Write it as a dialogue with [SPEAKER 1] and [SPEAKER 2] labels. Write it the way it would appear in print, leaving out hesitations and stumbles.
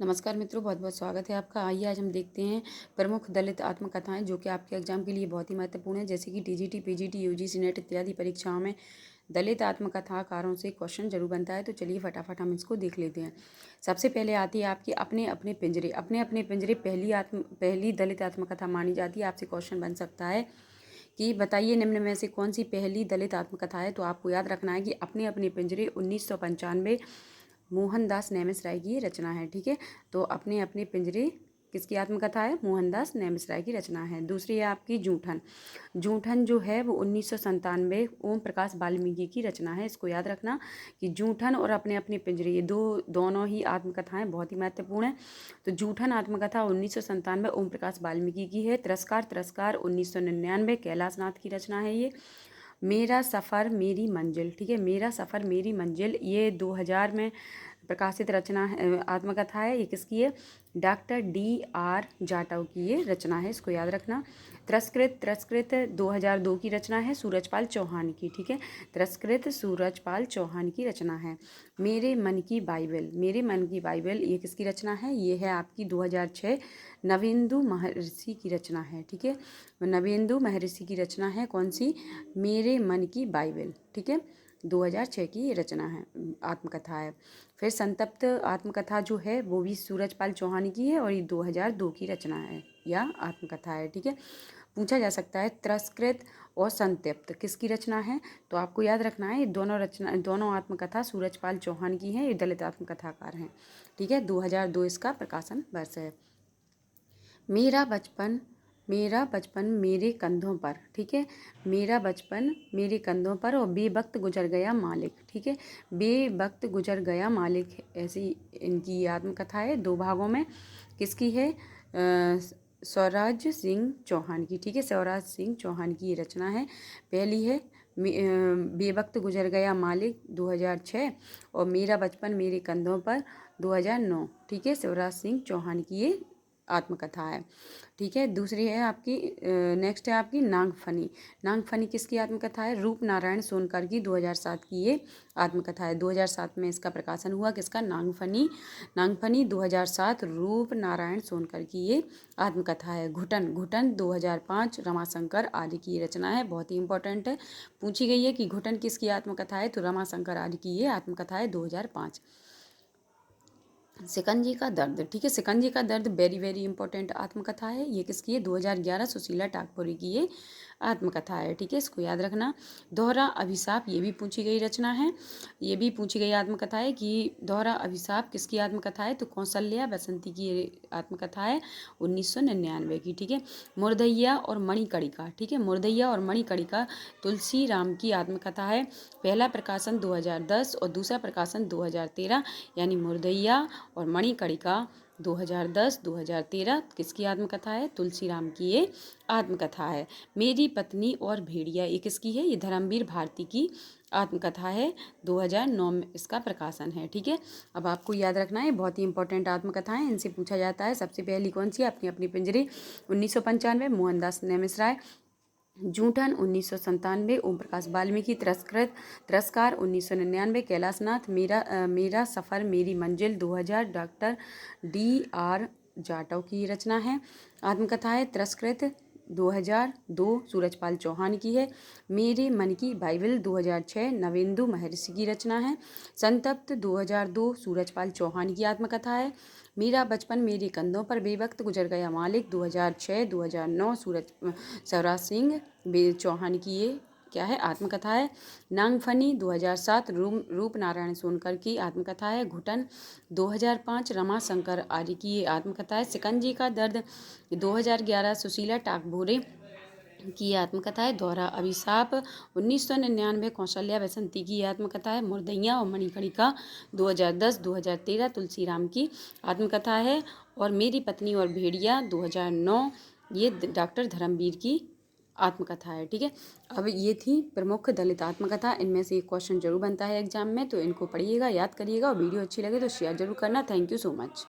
[SPEAKER 1] नमस्कार मित्रों, बहुत बहुत स्वागत है आपका। आइए आज हम देखते हैं प्रमुख दलित आत्मकथाएं जो कि आपके एग्जाम के लिए बहुत ही महत्वपूर्ण है। जैसे कि टीजीटी, पीजीटी, यूजीसी नेट इत्यादि परीक्षाओं में दलित आत्मकथाकारों से क्वेश्चन जरूर बनता है। तो चलिए फटाफट हम इसको देख लेते हैं। सबसे पहले आती है आपकी अपने अपने पिंजरे। अपने अपने पिंजरे पहली दलित आत्मकथा मानी जाती है। आपसे क्वेश्चन बन सकता है कि बताइए निम्न में से कौन सी पहली दलित आत्मकथा है। तो आपको याद रखना है कि अपने अपने पिंजरे 1995 मोहनदास नेमिस राय की रचना है। ठीक है, तो अपने अपने पिंजरे किसकी आत्मकथा है? मोहनदास नेमिस राय की रचना है। दूसरी है आपकी जूठन। जूठन जो है वो 1997 ओम प्रकाश वाल्मीकि की रचना है। इसको याद रखना कि जूठन और अपने अपने पिंजरे ये दोनों ही आत्मकथाएं बहुत ही महत्वपूर्ण है। तो जूठन आत्मकथा 1997 ओम प्रकाश वाल्मीकि की है। तिरस्कार 1999 कैलाश नाथ की रचना है ये। मेरा सफ़र मेरी मंजिल, ठीक है, मेरा सफ़र मेरी मंजिल ये 2000 में प्रकाशित रचना है, आत्मकथा है। ये किसकी है? Doctor D.R. जाटव की ये रचना है, इसको याद रखना। तिरस्कृत 2002 की रचना है, सूरजपाल चौहान की। ठीक है, तिरस्कृत सूरजपाल चौहान की रचना है। मेरे मन की बाइबल ये किसकी रचना है? ये है आपकी 2006 नवेंदु महर्षि की रचना है। ठीक है, नवेंदु महर्षि की रचना है। कौन सी? मेरे मन की बाइबल। ठीक है, 2006 की ये रचना है, आत्मकथा है। फिर संतप्त आत्मकथा जो है वो भी सूरजपाल चौहान की है और ये 2002 की रचना है या आत्मकथा है। ठीक है, पूछा जा सकता है तिरस्कृत और संतप्त किसकी रचना है। तो आपको याद रखना है ये दोनों आत्मकथा सूरजपाल चौहान की हैं। ये दलित आत्मकथाकार हैं। ठीक है, 2002 इसका प्रकाशन वर्ष है। मेरा बचपन मेरे कंधों पर। ठीक है, मेरा बचपन मेरे कंधों पर और बेवक्त गुजर गया मालिक। ठीक है, बेवक्त गुजर गया मालिक ऐसी इनकी आत्मकथा है, 2 भागों में। किसकी है? स्वराज सिंह चौहान की। ठीक है, स्वराज सिंह चौहान की ये रचना है। पहली है बेवक्त गुजर गया मालिक 2006 और मेरा बचपन मेरे कंधों पर 2009। ठीक है, स्वराज सिंह चौहान की ये आत्मकथा है। ठीक है, दूसरी है आपकी नेक्स्ट है आपकी नागफनी किसकी आत्मकथा है? रूप नारायण सोनकर की 2007 की ये आत्मकथा है। 2007 में इसका प्रकाशन हुआ। किसका? नागफनी 2007 रूप नारायण सोनकर की ये आत्मकथा है। घुटन 2005 रमाशंकर आर्य की ये रचना है, बहुत ही इंपॉर्टेंट है। पूछी गई है कि घुटन किसकी आत्मकथा है, तो रमाशंकर आर्य की ये आत्मकथा है 2005। शिकंजी का दर्द। ठीक है, शिकंजी का दर्द वेरी वेरी इंपॉर्टेंट आत्मकथा है। ये किसकी है? 2011 सुशीला टाकपुरी की ये आत्मकथा है। ठीक है, इसको याद रखना। दोहरा अभिशाप ये भी पूछी गई रचना है, ये भी पूछी गई आत्मकथा है कि दोहरा अभिशाप किसकी आत्मकथा है, तो कौशल्या बसंती की ये आत्मकथा है 1999 की। ठीक है, मुर्दैया और मणिकर्णिका। ठीक है, मुर्दैया और मणिकर्णिका तुलसी राम की आत्मकथा है। पहला प्रकाशन 2010 और दूसरा प्रकाशन 2013, यानी मुर्दैया और मणिकर्णिका 2010-2013 किसकी आत्मकथा है? तुलसीराम की ये आत्मकथा है। मेरी पत्नी और भेड़िया ये किसकी है? ये धर्मवीर भारती की आत्मकथा है, 2009 में इसका प्रकाशन है। ठीक है, अब आपको याद रखना है बहुत ही इंपॉर्टेंट आत्मकथाएं, इनसे पूछा जाता है। सबसे पहली कौन सी? अपनी अपनी पिंजरे 1995 मोहनदास नेमिस राय। जूठन 1997 ओम प्रकाश वाल्मीकि। तिरस्कार 1999 कैलाश नाथ। मेरा सफ़र मेरी मंजिल 2000 डॉक्टर D.R. जाटव की रचना है। आत्मकथा है। तिरस्कृत 2002 सूरजपाल चौहान की है। मेरे मन की बाइबल 2006 नवेंदु महर्षि की रचना है। संतप्त 2002 सूरजपाल चौहान की आत्मकथा है। मेरा बचपन मेरे कंधों पर बेवक्त गुजर गया मालिक 2006-2009 स्वराज सिंह चौहान की ये क्या है? आत्मकथा है। नागफनी 2007 रूप नारायण सोनकर की आत्मकथा है। घुटन 2005 रमाशंकर आर्य की ये आत्मकथा है। शिकंजी का दर्द 2011 सुशीला टाकभोरे की आत्मकथा है। दोहरा अभिशाप 1999 कौशल्या बसंती की आत्मकथा है। मुर्दैया और मणिकर्णिका 2010-2013 तुलसीराम की आत्मकथा है। और मेरी पत्नी और भेड़िया 2009 ये डॉक्टर धर्मवीर की आत्मकथा है। ठीक है, अब ये थी प्रमुख दलित आत्मकथा। इनमें से एक क्वेश्चन जरूर बनता है एग्जाम में, तो इनको पढ़िएगा, याद करिएगा और वीडियो अच्छी लगे तो शेयर जरूर करना। Thank you so much.